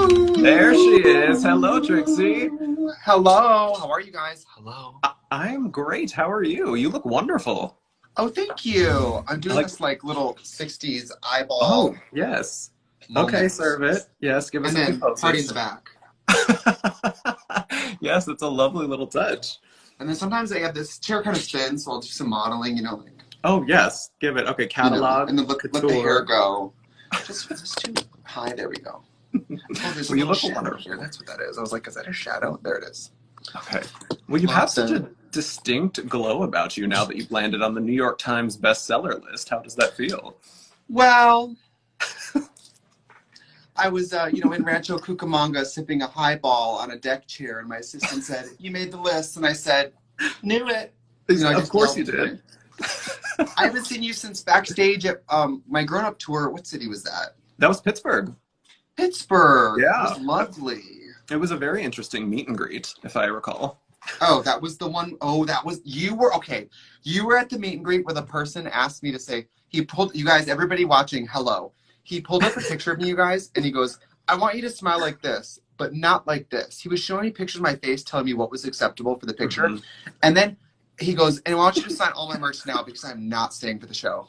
There she is. Hello, Trixie. Hello. How are you guys? Hello. I'm great. How are you? You look wonderful. Oh, thank you. I'm I doing like. this like little 60s Oh, eyeball yes. Okay, moment. serve it. Yes, give us And a few then poses. party's back. Yes, it's a lovely little touch. And then sometimes I have this chair kind of spins, so I'll do some modeling, Oh, yes. Give it. Okay, catalog, and then let the hair couture. go. Just too high. There we go. Oh, there's a Well, you little look shadow wonderful. here. That's what that is. I was like, is that a shadow? There it is. Okay. Well, you have Lots such a of. distinct glow about you now that you've landed on the New York Times bestseller list. How does that feel? Well, I was, in Rancho Cucamonga sipping a highball on a deck chair, and my assistant said, "You made the list," and I said, "Knew it." I Of just course you yelled to did. him. I haven't seen you since backstage at my grown-up tour. What city was that? That was Pittsburgh. Pittsburgh. It Yeah. was lovely. It was a very interesting meet and greet, if I recall. Oh, that was the one. Oh, that was you were okay. You were at the meet and greet where the person asked me to say he pulled you guys, everybody watching, hello. He pulled up a picture of me, you guys, and he goes, "I want you to smile like this, but not like this." He was showing me pictures of my face, telling me what was acceptable for the picture, Hmm. and then he goes, "And I want you to sign all my merch now because I'm not staying for the show."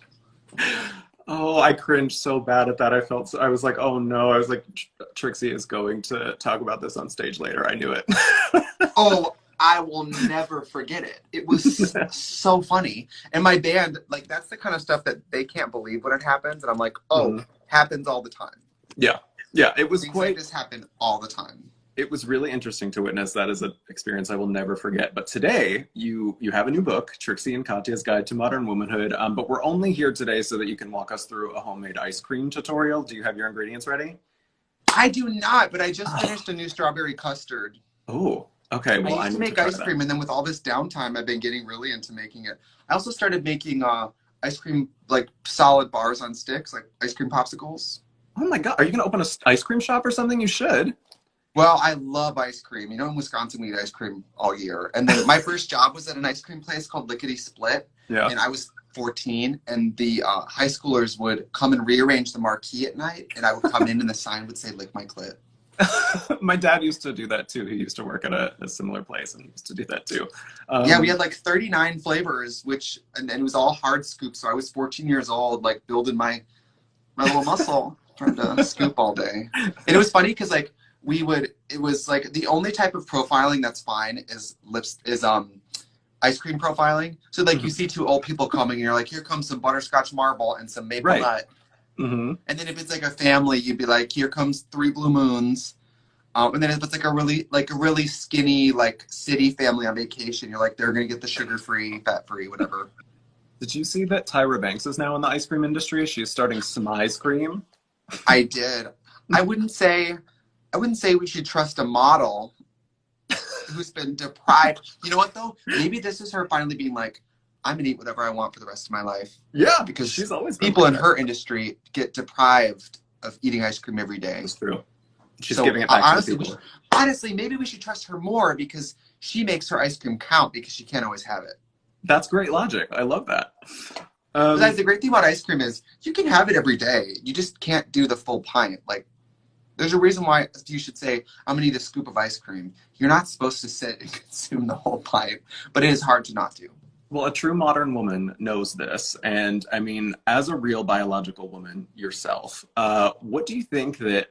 Oh, I cringed so bad at that. I was like, oh no. I was like, Trixie is going to talk about this on stage later. I knew it. Oh, I will never forget it. It was so funny. And my band, like, that's the kind of stuff that they can't believe when it happens. And I'm like, oh, Mhm. happens all the time. Yeah. Yeah. It was Things like quite, this happen all the time. it was really interesting to witness. That is an experience I will never forget. But today, you have a new book, Trixie and Katya's Guide to Modern Womanhood. But we're only here today so that you can walk us through a homemade ice cream tutorial. Do you have your ingredients ready? I do not, but I just finished a new strawberry custard. Oh, okay. I Well, I used to need to make try ice that. cream, and then with all this downtime, I've been getting really into making it. I also started making ice cream, like solid bars on sticks, like ice cream popsicles. Oh my God. Are you going to open an ice cream shop or something? You should. Well, I love ice cream. In Wisconsin, we eat ice cream all year. And then my first job was at an ice cream place called Lickety Split. Yeah. And I was 14, and the high schoolers would come and rearrange the marquee at night, and I would come in, and the sign would say, "Lick my clit." My dad used to do that too. He used to work at a similar place and he used to do that too. Yeah, we had like 39 flavors, and it was all hard scoop. So I was 14 years old, like building my little muscle, trying to scoop all day. And it was funny because like it was like the only type of profiling that's fine is ice cream profiling. So like you see two old people coming and you're like, here comes some butterscotch marble and some maple Right. nut. Mm-hmm. And then if it's like a family, you'd be like, here comes three blue moons. And then if it's like a really skinny like city family on vacation, you're like, they're gonna get the sugar-free, fat-free, whatever. Did you see that Tyra Banks is now in the ice cream industry? She's starting some ice cream. I did. I wouldn't say we should trust a model who's been deprived. You know what though? Maybe this is her finally being like, I'm gonna eat whatever I want for the rest of my life. Yeah, Because she's always been people like in that. her industry get deprived of eating ice cream every day. That's true. She's So giving it back honestly, to the people. honestly, maybe we should trust her more because she makes her ice cream count because she can't always have it. That's great logic. I love that. Besides, the great thing about ice cream is you can have it every day. You just can't do the full pint. Like, there's a reason why you should say, I'm going to eat a scoop of ice cream. You're not supposed to sit and consume the whole pint, but it is hard to not do. Well, a true modern woman knows this. And I mean, as a real biological woman yourself, what do you think that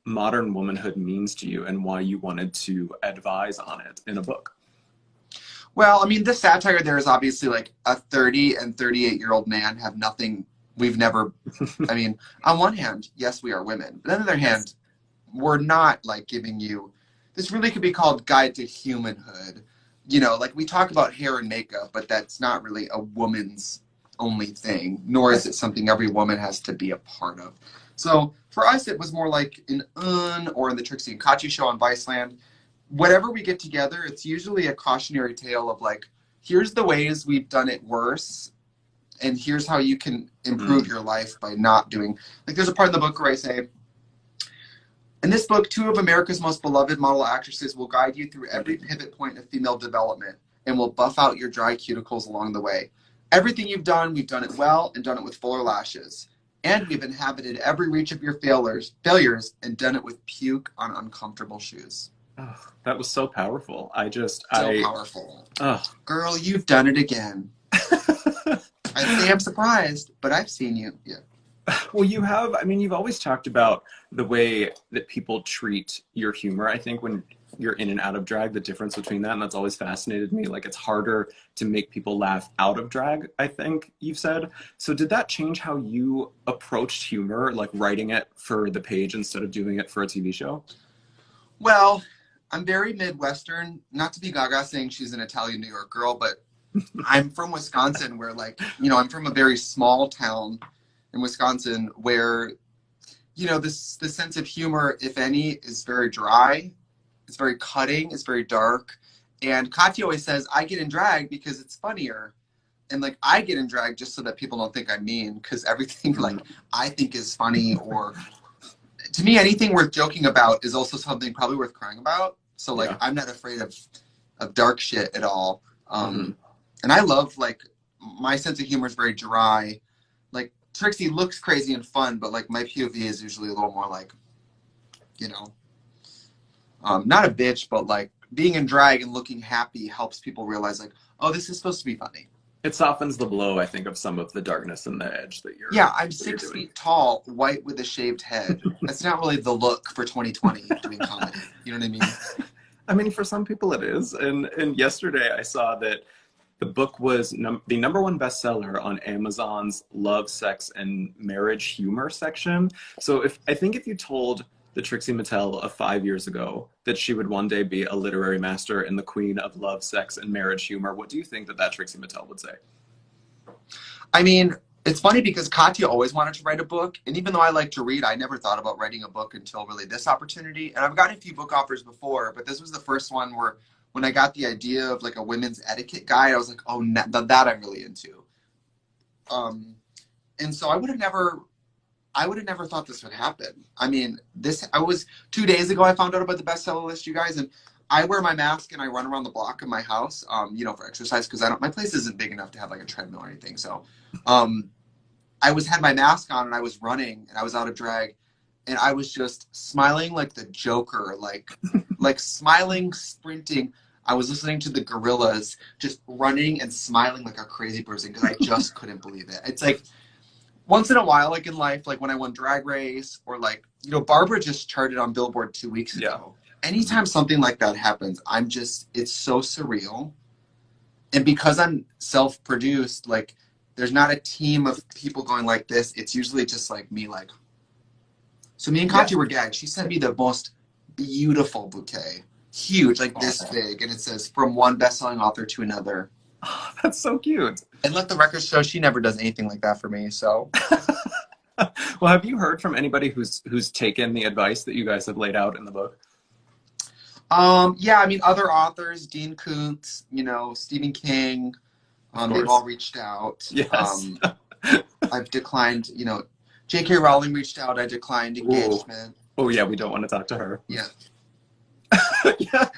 modern womanhood means to you and why you wanted to advise on it in a book? Well, I mean, the satire there is obviously like a 30 and 38-year-old man have nothing. We've never, I mean, on one hand, yes, we are women. But on the other hand, we're not like giving you, this really could be called Guide to Humanhood. Like we talk about hair and makeup, but that's not really a woman's only thing, nor is it something every woman has to be a part of. So for us, it was more like or in the Trixie and Katya show on Viceland. Whatever we get together, it's usually a cautionary tale of like, here's the ways we've done it worse, and here's how you can improve your life by not doing. Like there's a part in the book where I say, in this book, two of America's most beloved model actresses will guide you through every pivot point of female development and will buff out your dry cuticles along the way. Everything you've done, we've done it well and done it with fuller lashes. And we've inhabited every reach of your failures and done it with puke on uncomfortable shoes. Oh, that was so powerful. So powerful. Oh. Girl, you've done it again. I'd say I'm surprised, but I've seen you. Yeah. Well, you've always talked about the way that people treat your humor. I think when you're in and out of drag, the difference between that, and that's always fascinated me. Like, it's harder to make people laugh out of drag, I think you've said. So did that change how you approached humor, like writing it for the page instead of doing it for a TV show? Well, I'm very Midwestern. Not to be Gaga saying she's an Italian New York girl, but I'm from Wisconsin where, like, I'm from a very small town in Wisconsin where, the sense of humor, if any, is very dry. It's very cutting. It's very dark. And Katya always says, I get in drag because it's funnier. And, like, I get in drag just so that people don't think I'm mean, because everything, like, I think is funny, or to me, anything worth joking about is also something probably worth crying about. So, like, yeah. I'm not afraid of dark shit at all. And I love, like, my sense of humor is very dry. Like, Trixie looks crazy and fun, but, like, my POV is usually a little more, like, not a bitch, but, like, being in drag and looking happy helps people realize, like, oh, this is supposed to be funny. It softens the blow, I think, of some of the darkness and the edge that you're. Yeah, I'm 6 feet tall, white with a shaved head. That's not really the look for 2020 doing comedy. You know what I mean? I mean, for some people it is. And yesterday I saw that the book was the #1 bestseller on Amazon's Love, Sex, and Marriage Humor section. So if you told the Trixie Mattel of 5 years ago that she would one day be a literary master and the queen of love, sex, and marriage humor, what do you think that Trixie Mattel would say? I mean, it's funny because Katya always wanted to write a book. And even though I like to read, I never thought about writing a book until really this opportunity. And I've gotten a few book offers before, but this was the first one where when I got the idea of like a women's etiquette guide, I was like, oh, that I'm really into. And so I would have never thought this would happen. I mean, 2 days ago, I found out about the bestseller list, you guys, and I wear my mask and I run around the block of my house, for exercise, because my place isn't big enough to have like a treadmill or anything. So, I had my mask on and I was running and I was out of drag and I was just smiling like the Joker, like smiling, sprinting. I was listening to the Gorillas, just running and smiling like a crazy person because I just couldn't believe it. It's like once in a while, like in life, like when I won Drag Race or like, Barbara just charted on Billboard 2 weeks ago. Yeah. Anytime something like that happens, it's so surreal. And because I'm self-produced, like there's not a team of people going like this. It's usually just like me, like. So me and Katya were gagged. She sent me the most beautiful bouquet. Huge, like this big. And it says, from one best-selling author to another. Oh, that's so cute. And let the record show she never does anything like that for me, so. Well, have you heard from anybody who's taken the advice that you guys have laid out in the book? Yeah, I mean, other authors, Dean Koontz, Stephen King, they've all reached out. Yes. I've declined, J.K. Rowling reached out, I declined engagement. Oh, yeah, we don't want to talk to her. Yeah. Yeah.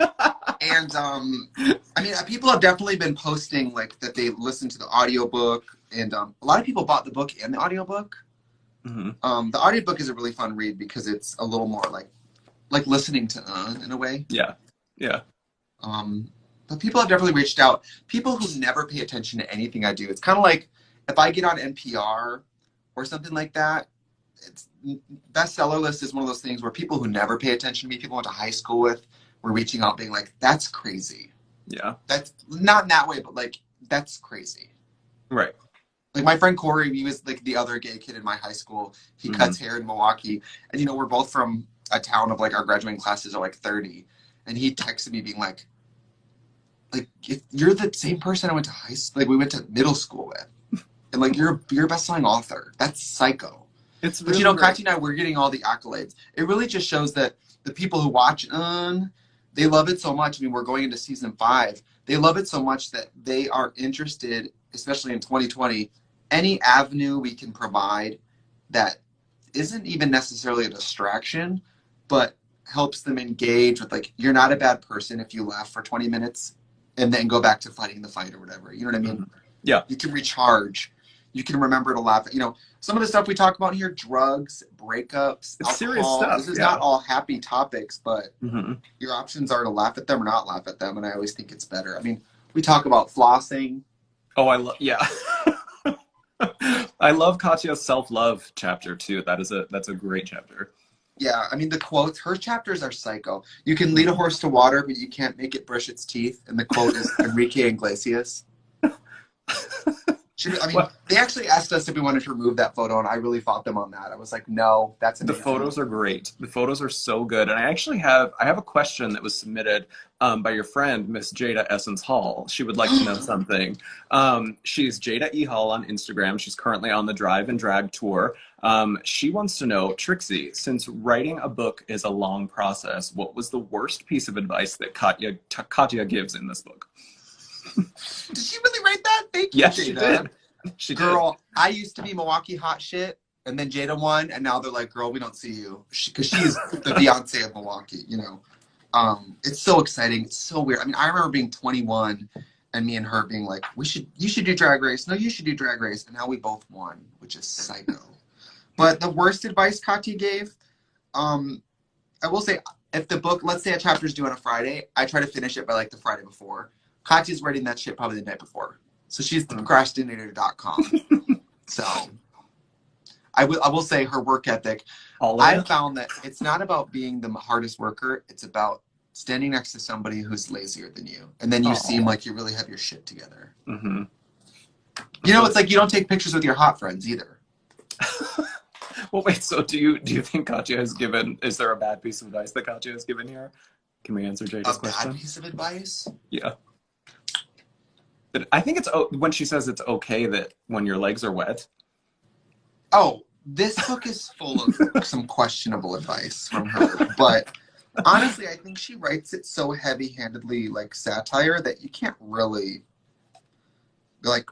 And, I mean, people have definitely been posting, like, that they listened to the audiobook, and a lot of people bought the book and the audiobook. Mm-hmm. The audiobook is a really fun read because it's a little more, like listening to in a way. Yeah. Yeah. But people have definitely reached out. People who never pay attention to anything I do. It's kind of like if I get on NPR or something like that, bestseller list is one of those things where people who never pay attention to me, people I went to high school with, were reaching out being like, that's crazy. Yeah. That's not in that way, but like, that's crazy. Right. Like my friend Corey, he was like the other gay kid in my high school. He cuts hair in Milwaukee. And we're both from a town of like our graduating classes are like 30. And he texted me being like, if you're the same person I went to high school, like we went to middle school with. And like, you're a best-selling author. That's psycho. It's really but Katya and I, we're getting all the accolades. It really just shows that the people who watch they love it so much. I mean, we're going into season 5. They love it so much that they are interested, especially in 2020, any avenue we can provide that isn't even necessarily a distraction, but helps them engage with like, you're not a bad person if you laugh for 20 minutes and then go back to fighting the fight or whatever. You know what I mean? Yeah. You can recharge. You can remember to laugh at, some of the stuff we talk about here, drugs, breakups, It's serious alcohol. stuff. This is Yeah. not all happy topics, but Hmm. your options are to laugh at them or not laugh at them. And I always think it's better. I mean, we talk about flossing. Oh, I love. Yeah. I love Katya's self-love chapter too. That's a great chapter. Yeah, I mean, the quotes, her chapters are psycho. You can lead a horse to water, but you can't make it brush its teeth. And the quote is Enrique Iglesias. I mean, What? they actually asked us if we wanted to remove that photo, and I really fought them on that. I was like, no, that's The amazing. photos are great. The photos are so good. And I have a question that was submitted by your friend, Miss Jada Essence Hall. She would like to know something. She's Jada E. Hall on Instagram. She's currently on the Drive and Drag tour. She wants to know, Trixie, since writing a book is a long process, what was the worst piece of advice that Katya gives in this book? Did she really write that? Thank you, Yes, Jada. she did. She did. Girl, I used to be Milwaukee hot shit, and then Jada won, and now they're like, girl, we don't see you. Because she's the Beyonce of Milwaukee, It's so exciting. It's so weird. I mean, I remember being 21 and me and her being like, you should do Drag Race. No, you should do Drag Race. And now we both won, which is psycho. But the worst advice Katya gave, I will say, if the book, let's say a chapter's due on a Friday, I try to finish it by like the Friday before. Katya's writing that shit probably the night before. So she's the procrastinator.com. So I will say her work ethic. I found that it's not about being the hardest worker. It's about standing next to somebody who's lazier than you. And then you seem like you really have your shit together. Mm-hmm. It's like you don't take pictures with your hot friends either. Well, wait, so do you think Katya has given, is there a bad piece of advice that Katya has given here? Can we answer Jada's question? A bad piece of advice? Yeah. I think it's when she says it's okay that when your legs are wet. Oh, this book is full of some questionable advice from her. But honestly, I think she writes it so heavy-handedly, like satire, that you can't really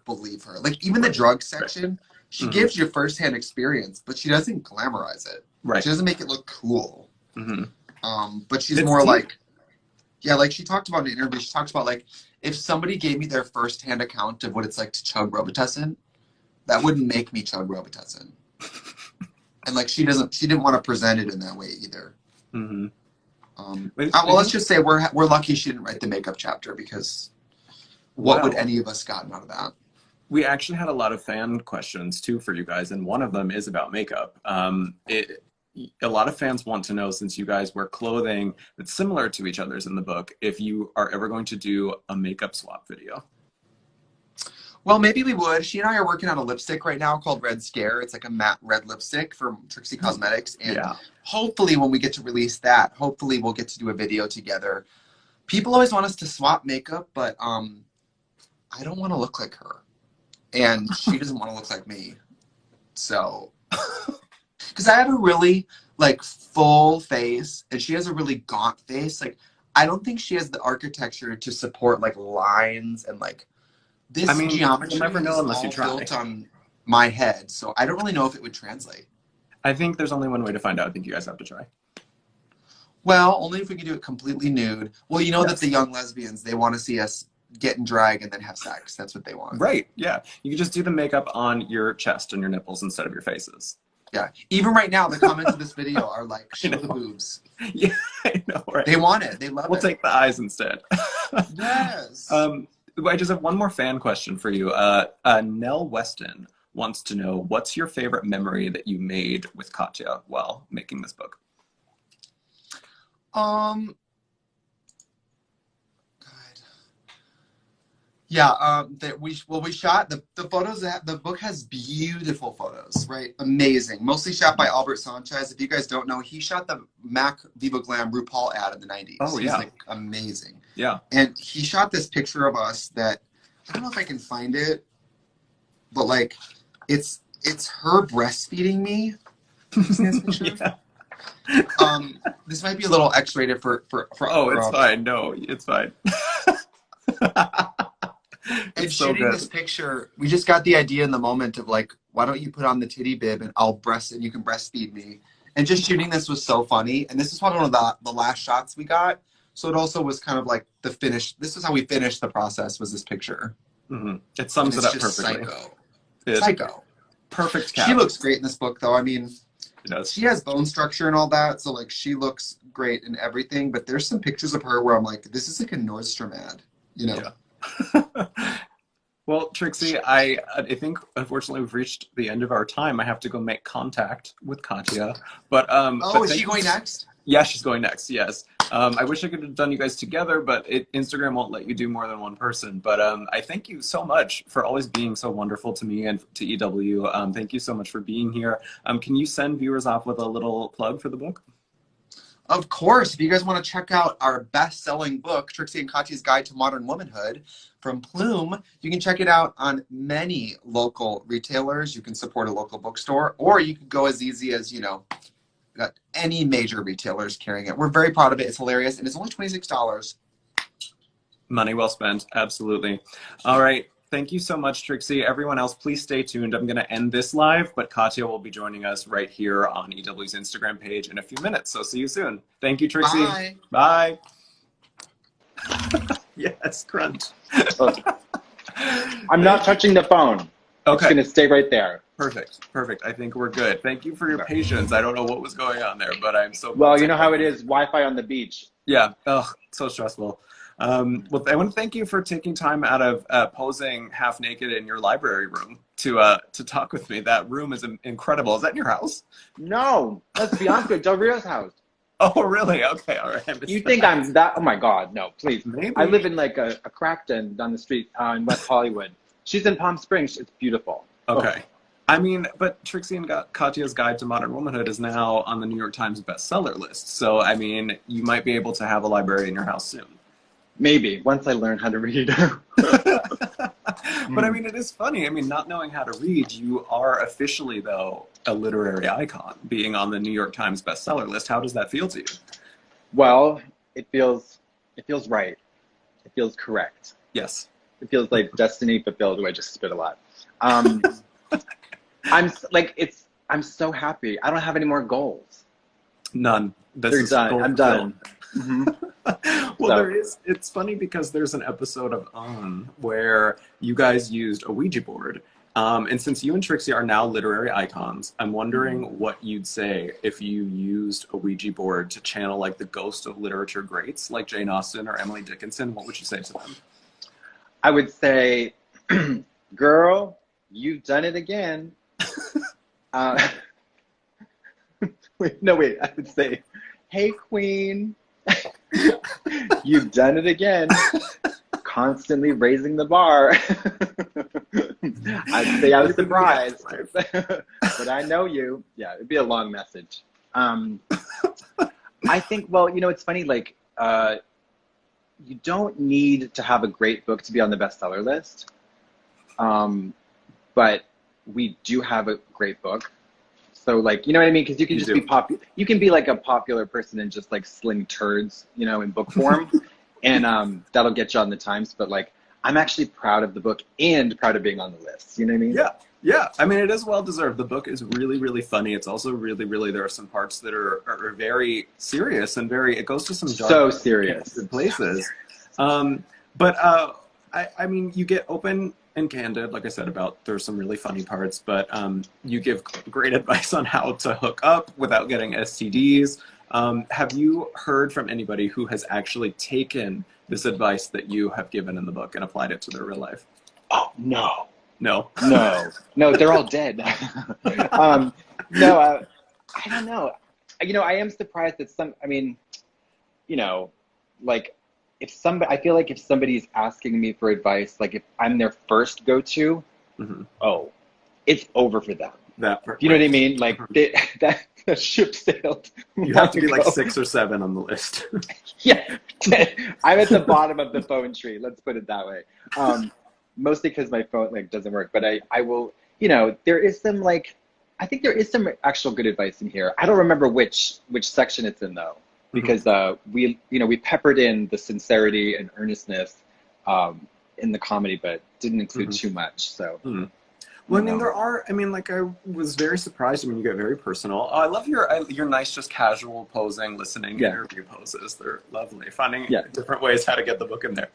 believe her. Like even the drug section, she gives you firsthand experience, but she doesn't glamorize it. Right. She doesn't make it look cool. Mm-hmm. But she's more like, like she talked about in an interview. She talks about like, if somebody gave me their firsthand account of what it's like to chug Robitussin, that wouldn't make me chug Robitussin. And like she didn't want to present it in that way either. Mm-hmm. Well, let's just say we're lucky she didn't write the makeup chapter, because what would any of us gotten out of that? We actually had a lot of fan questions too for you guys, and one of them is about makeup. A lot of fans want to know, since you guys wear clothing that's similar to each other's in the book, if you are ever going to do a makeup swap video. Well, maybe we would. She and I are working on a lipstick right now called Red Scare. It's like a matte red lipstick from Trixie Cosmetics. And hopefully when we get to release that, hopefully we'll get to do a video together. People always want us to swap makeup, but I don't want to look like her. And she doesn't want to look like me. So... Because I have a really, full face, and she has a really gaunt face. Like, I don't think she has the architecture to support, lines and, this geometry. You'll never know unless you try. Built on my head, so I don't really know if it would translate. I think there's only one way to find out. I think you guys have to try. Well, only if we can do it completely nude. Well, you know that the young lesbians, they want to see us get in drag and then have sex. That's what they want. Right, yeah. You can just do the makeup on your chest and your nipples instead of your faces. Yeah. Even right now, the comments of this video are like, show the boobs. Yeah, I know, right? They want it. They love it. We'll take the eyes instead. Yes. I just have one more fan question for you. Nell Weston wants to know, what's your favorite memory that you made with Katya while making this book? Yeah, we shot the photos. The book has beautiful photos, right? Amazing. Mostly shot by Albert Sanchez. If you guys don't know, he shot the Mac Viva Glam RuPaul ad in the 90s. Oh, yeah. He's amazing. Yeah. And he shot this picture of us that, I don't know if I can find it, but it's her breastfeeding me. Can you see this picture? Yeah. This might be a little X-rated for it's fine. No, it's fine. And shooting this picture, we just got the idea in the moment of why don't you put on the titty bib and I'll breast and you can breastfeed me. And just shooting this was so funny. And this is probably one of the last shots we got. So it also was kind of the finish. This is how we finished the process, was this picture. Mm-hmm. It sums it up perfectly. Psycho. Psycho. Perfect She cast. looks great in this book, though. I mean, It does. she has bone structure and all that, so like she looks great in everything. But there's some pictures of her where I'm like, this is like a Nordstrom ad, you know? Yeah. Well, Trixie, I think unfortunately we've reached the end of our time. I have to go make contact with Katya. Oh, But is thank she you. going next? Yeah, she's going next. Yes. I wish I could have done you guys together, but Instagram won't let you do more than one person. But I thank you so much for always being so wonderful to me and to EW. Thank you so much for being here. Can you send viewers off with a little plug for the book? Of course. If you guys want to check out our best-selling book, Trixie and Katya's Guide to Modern Womanhood from Plume, you can check it out on many local retailers. You can support a local bookstore, or you can go as easy as, you know, got any major retailers carrying it. We're very proud of it. It's hilarious, and it's only $26. Money well spent. Absolutely. All right. Thank you so much, Trixie. Everyone else, please stay tuned. I'm going to end this live, but Katya will be joining us right here on EW's Instagram page in a few minutes. So see you soon. Thank you, Trixie. Bye. Bye. Yes, crunch. I'm not touching the phone. Okay. It's going to stay right there. Perfect. Perfect. I think we're good. Thank you for your patience. I don't know what was going on there, but I'm so Well, you know how it is. Wi-Fi on the beach. Yeah. Oh, so stressful. Well, I want to thank you for taking time out of posing half naked in your library room to talk with me. That room is incredible. Is that in your house? No, that's Bianca Del Rio's house. Oh, really? Okay. All right. You think I'm that? Oh my God, no, please. Maybe. I live in like a crack den down the street in West Hollywood. She's in Palm Springs. It's beautiful. Okay. I mean, but Trixie and Katya's Guide to Modern Womanhood is now on the New York Times bestseller list. So, I mean, you might be able to have a library in your house soon. Maybe, once I learn how to read. But I mean, it is funny. I mean, not knowing how to read, you are officially, though, a literary icon, being on the New York Times bestseller list. How does that feel to you? Well, it feels right. It feels correct. Yes. It feels like destiny fulfilled. I just spit a lot. I'm so happy. I don't have any more goals. None. They're done. I'm done. Mm-hmm. Well, it's funny because there's an episode of where you guys used a Ouija board. And since you and Trixie are now literary icons, I'm wondering what you'd say if you used a Ouija board to channel like the ghost of literature greats like Jane Austen or Emily Dickinson. What would you say to them? I would say, girl, you've done it again. Wait, I would say, hey, queen, you've done it again. Constantly raising the bar. I'd say I was surprised, but I know you. Yeah, it'd be a long message. I think, well, you know, it's funny, like, you don't need to have a great book to be on the bestseller list. But we do have a great book. So, like, you know what I mean? Because you can just be popular. You can be like a popular person and just like sling turds, you know, in book form. And that'll get you on the Times. But like, I'm actually proud of the book and proud of being on the list. You know what I mean? Yeah. Yeah. I mean, it is well deserved. The book is really, really funny. It's also really, really, there are some parts that are very serious and it goes to some so serious places. I mean, you get open and candid, like I said, there's some really funny parts, but you give great advice on how to hook up without getting STDs. Have you heard from anybody who has actually taken this advice that you have given in the book and applied it to their real life? Oh, no. No. No, they're all dead. I don't know. You know, I am surprised that I mean, you know, like, I feel like if somebody's asking me for advice, like if I'm their first go-to, it's over for them. You know what I mean? Like that ship sailed. You have to be like 6 or 7 on the list. Yeah, I'm at the bottom of the phone tree. Let's put it that way. Mostly because my phone like doesn't work. But I will. You know, there is some like, I think there is some actual good advice in here. I don't remember which section it's in though, because we peppered in the sincerity and earnestness in the comedy, but didn't include too much. So. Well, I mean, I was very surprised when you get very personal. Oh, I love your nice, just casual posing, listening interview poses. They're lovely. Finding different ways how to get the book in there.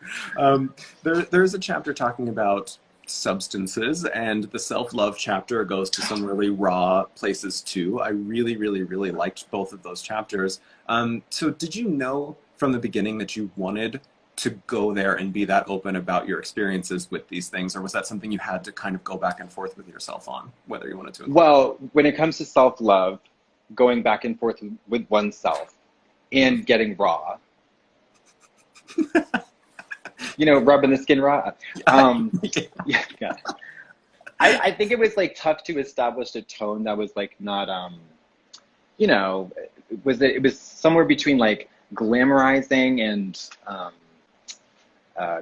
There's a chapter talking about substances, and the self-love chapter goes to some really raw places too. I really, really, really liked both of those chapters. So did you know from the beginning that you wanted to go there and be that open about your experiences with these things, or was that something you had to kind of go back and forth with yourself on, whether you wanted to? Well, when it comes to self-love, going back and forth with oneself and getting raw, you know, rubbing the skin raw. Yeah. I think it was like tough to establish a tone that was like not, you know, it was somewhere between like glamorizing and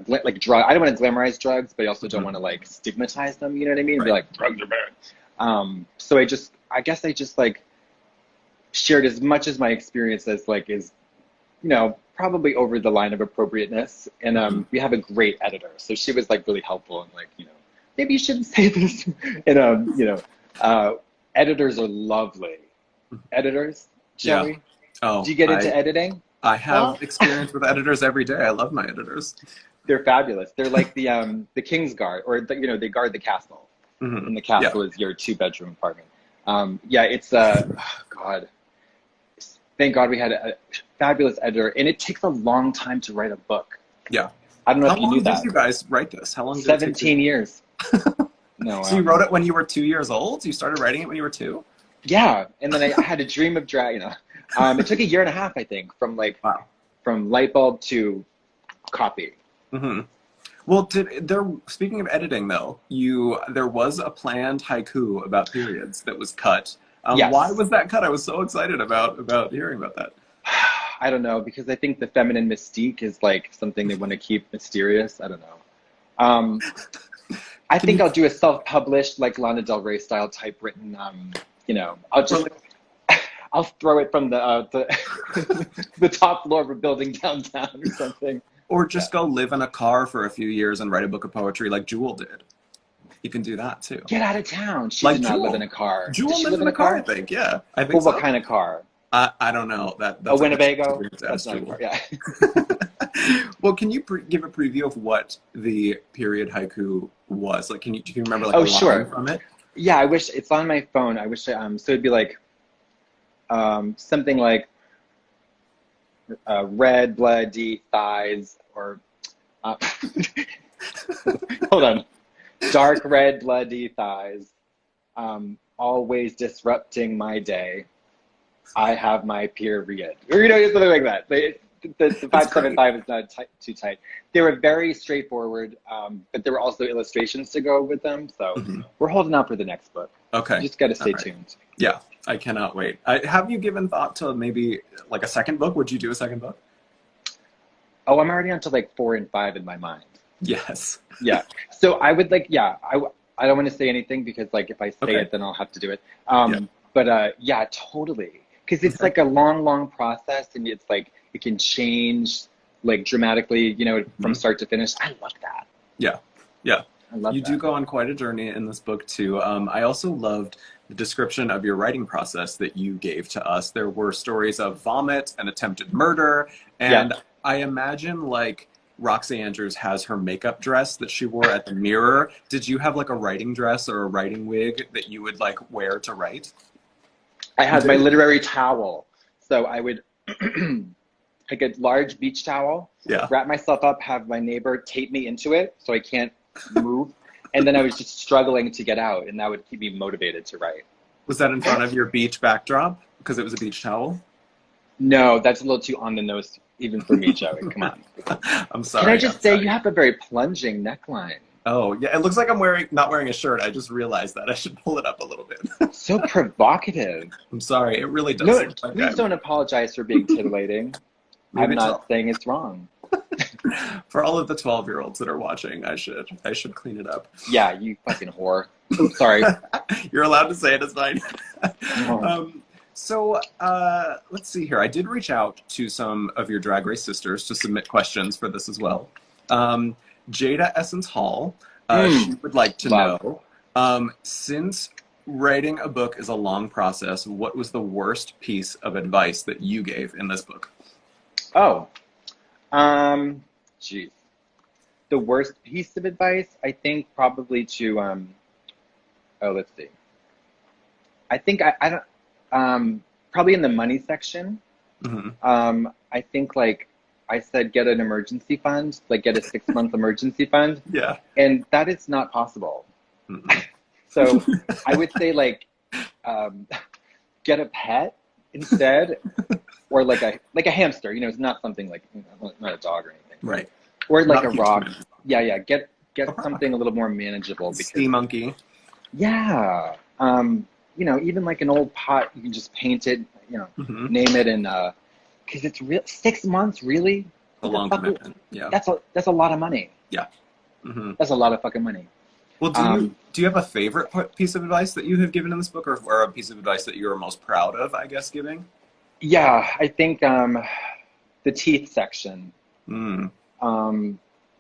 like drug. I don't want to glamorize drugs, but I also don't want to like stigmatize them. You know what I mean? Right. Be like, drugs are bad. So I guess I just like shared as much as my experience as like is, you know, probably over the line of appropriateness. And we have a great editor, so she was like really helpful and like, you know, maybe you shouldn't say this. And you know, editors are lovely. Editors, Joey. Yeah. Oh, do you get into editing? I have experience with editors every day. I love my editors. They're fabulous. They're like the King's Guard, or you know, they guard the castle. And the castle is your 2-bedroom apartment. Yeah, it's God. Thank God we had a fabulous editor, and it takes a long time to write a book. Yeah. I don't know if you knew How long that. did you guys write this? How long did 17 it take years. No. So you wrote it when you were 2 years old? You started writing it when you were 2? Yeah, and then I had a dream of drag. You know, it took 1.5 years, I think, from like from light bulb to copy. Well, speaking of editing, though, there was a planned haiku about periods that was cut. Yes. Why was that cut? I was so excited about hearing about that. I don't know, because I think the feminine mystique is like something they want to keep mysterious. I don't know. I think I'll do a self-published, like Lana Del Rey style typewritten. You know, I'll throw it from the top floor of a building downtown or something. Or just go live in a car for a few years and write a book of poetry like Jewel did. You can do that too. Get out of town. She like did not live in a car. Jewel lived in a car, I think. Yeah, I think well, so. What kind of car? I don't know. That's a Winnebago? That's not a car, yeah. Well, can you give a preview of what the period haiku was? Like, do you remember like a line from it? Yeah, I wish it's on my phone. I wish so it'd be like something like red bloody thighs, or hold on, dark red bloody thighs, always disrupting my day. I have my period, or you know, something like that. The 575 is not too tight. They were very straightforward, but there were also illustrations to go with them. So we're holding out for the next book. Okay, you just got to stay tuned. Yeah, I cannot wait. Have you given thought to maybe like a second book? Would you do a second book? Oh, I'm already on to like 4 and 5 in my mind. Yes. Yeah. So I would like, yeah, I don't want to say anything because like if I say it, then I'll have to do it. But yeah, totally. Because it's like a long process, and it's like it can change like dramatically, you know, from start to finish. I love that. Yeah. I love you that. do go on quite a journey in this book too. I also loved the description of your writing process that you gave to us. There were stories of vomit and attempted murder, and I imagine like Roxy Andrews has her makeup dress that she wore at the mirror. Did you have like a writing dress or a writing wig that you would like wear to write? I had my literary towel. So I would like a large beach towel, wrap myself up, have my neighbor tape me into it so I can't move. And then I was just struggling to get out, and that would keep me motivated to write. Was that in front of your beach backdrop because it was a beach towel? No, that's a little too on the nose, even for me, Joey. Come on. I'm sorry. Can I just say you have a very plunging neckline? Oh, yeah. It looks like I'm not wearing a shirt. I just realized that. I should pull it up a little bit. So provocative. I'm sorry. It really does. No, please don't apologize for being titillating. I'm not saying it's wrong. For all of the 12-year-olds that are watching, I should clean it up. Yeah, you fucking whore. Oops, sorry. You're allowed to say it. It's fine. So let's see here. I did reach out to some of your Drag Race sisters to submit questions for this as well. Jada Essence Hall, she would like to know, since writing a book is a long process, what was the worst piece of advice that you gave in this book? Oh, geez. the worst piece of advice, I think probably to let's see. I think I don't probably in the money section. I think like I said, get an emergency fund, like get a 6-month emergency fund. Yeah. And that is not possible. So I would say like get a pet instead, or like a hamster. You know, it's not something like, you know, not a dog or anything. Right. Or like Not a rock. human. Yeah. Get something a little more manageable. Because, Sea monkey. yeah. You know, even like an old pot, you can just paint it, you know, name it, and because it's real. 6 months, really? A long commitment. Yeah. That's a lot of money. Yeah. That's a lot of fucking money. Well, do you have a favorite piece of advice that you have given in this book, or a piece of advice that you're most proud of, I guess, giving? Yeah, I think the teeth section.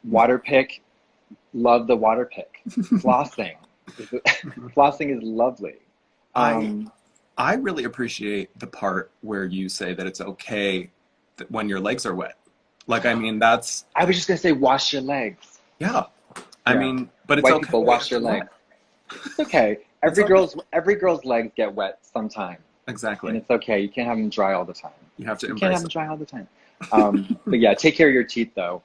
Water pick. Love the water pick. Flossing. Flossing is lovely. I really appreciate the part where you say that it's okay when your legs are wet. Like, I mean, that's... I was just going to say wash your legs. Yeah. I mean, but it's White okay. people wash your legs. It's okay. Every girl's legs get wet sometime. Exactly. And it's okay. You can't have them dry all the time. You have to embrace can't have them dry all the time. But yeah, take care of your teeth, though.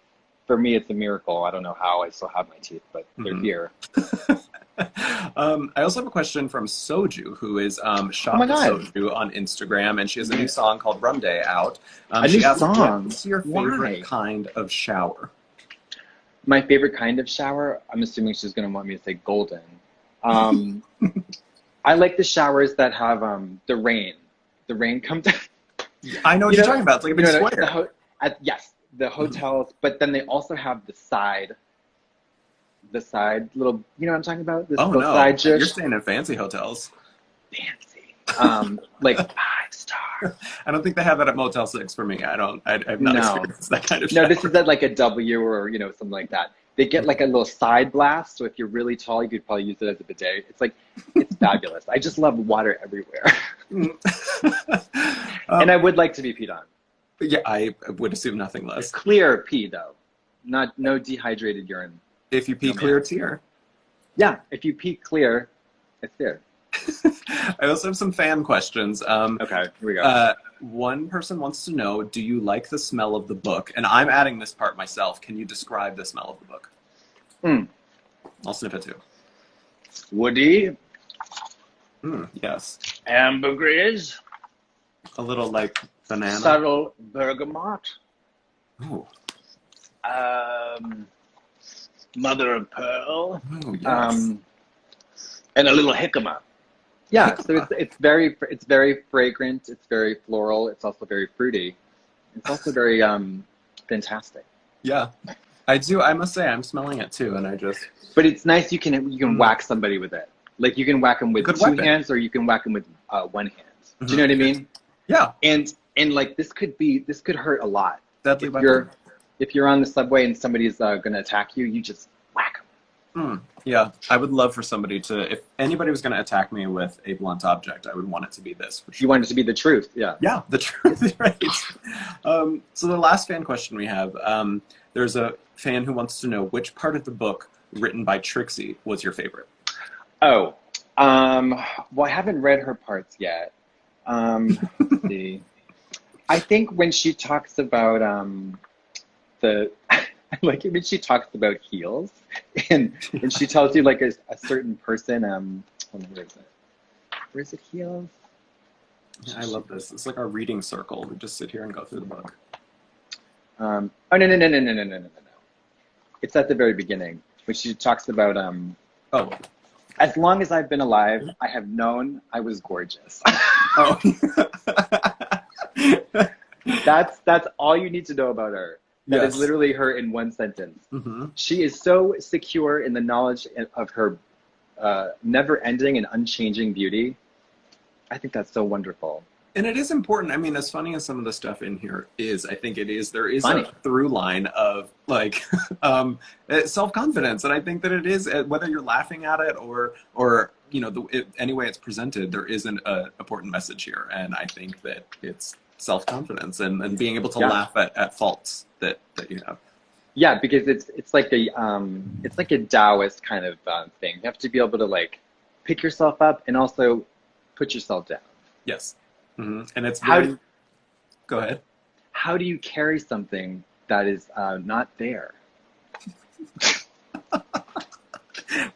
For me, it's a miracle. I don't know how I still have my teeth, but they're here. I also have a question from Soju, who is Shop Soju on Instagram, and she has a new song called Rum Day out. She asked, what's your favorite kind of shower? My favorite kind of shower? I'm assuming she's going to want me to say golden. I like the showers that have the rain. The rain comes down. I know what you're talking about. It's like a big square. Yes, the hotels, but then they also have the side little, you know what I'm talking about? This little side dish. You're staying in fancy hotels. Fancy. Like 5-star. I don't think they have that at Motel 6 for me. I've not experienced that kind of shower. No, this is at like a W or, you know, something like that. They get like a little side blast, so if you're really tall, you could probably use it as a bidet. It's like, it's fabulous. I just love water everywhere. And I would like to be peed on. Yeah, I would assume nothing less. Clear pee, though. No dehydrated urine. If you pee clear, it's here. Yeah, if you pee clear, it's there. I also have some fan questions. Okay, here we go. One person wants to know, do you like the smell of the book? And I'm adding this part myself. Can you describe the smell of the book? I'll sniff it too. Woody. Yes. Ambergris. A little like banana. Subtle bergamot. Ooh. Mother of pearl. Ooh, yes. And a little jicama. Yeah, so it's very fragrant. It's very floral. It's also very fruity. It's also very fantastic. Yeah, I do. I must say, I'm smelling it too, and I just. But it's nice. You can whack somebody with it. Like you can whack them with two hands, or you can whack them with one hand. Do you know what I mean? Yeah. And like this could hurt a lot. If you're on the subway and somebody's gonna attack you, you just whack them. Yeah, I would love for somebody to, if anybody was going to attack me with a blunt object, I would want it to be this. For sure. You want it to be the truth, yeah. Yeah, the truth, right. So the last fan question we have, there's a fan who wants to know which part of the book written by Trixie was your favorite? Oh, well, I haven't read her parts yet. Let's see. I think when she talks about I like it when she talks about heels, and she tells you like a certain person. Where is it? Heels. Yeah, I love this. It's like our reading circle. We just sit here and go through the book. Oh no. It's at the very beginning when she talks about as long as I've been alive, I have known I was gorgeous. Oh. That's all you need to know about her. That is literally her in one sentence. She is so secure in the knowledge of her never-ending and unchanging beauty. I think that's so wonderful. And it is important. I mean, as funny as some of the stuff in here is, I think there is funny. A through line of like self-confidence. And I think that it is, whether you're laughing at it or you know, any way it's presented, there is an important message here. And I think that it's self-confidence and being able to laugh at faults that you have. Yeah, because it's like a Taoist kind of thing. You have to be able to like pick yourself up and also put yourself down. Yes. And it's How very, go ahead. how do you carry something that is not there?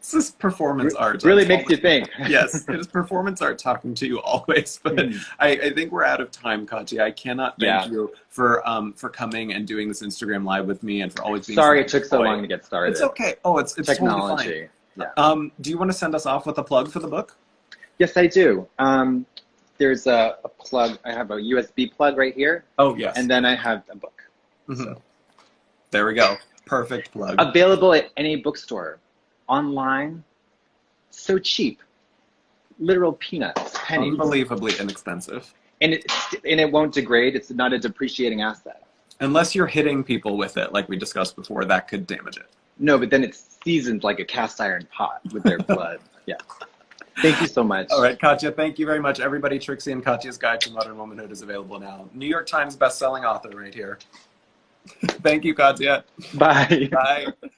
This is performance art. Really makes you think. Yes, it is performance art talking to you always. But I think we're out of time, Katya. I cannot thank you for coming and doing this Instagram live with me and for always being Sorry it took so long to get started. It's okay. Oh, it's technology. Totally fine. Yeah. Do you want to send us off with a plug for the book? Yes, I do. There's a plug. I have a USB plug right here. Oh, yes. And then I have a book. So. There we go. Perfect plug. Available at any bookstore. Online. So cheap. Literal peanuts. Pennies. Unbelievably inexpensive. And it won't degrade. It's not a depreciating asset. Unless you're hitting people with it, like we discussed before, that could damage it. No, but then it's seasoned like a cast iron pot with their blood. Yeah. Thank you so much. All right, Katya, thank you very much. Everybody, Trixie and Katya's Guide to Modern Womanhood is available now. New York Times bestselling author right here. Thank you, Katya. Bye. Bye.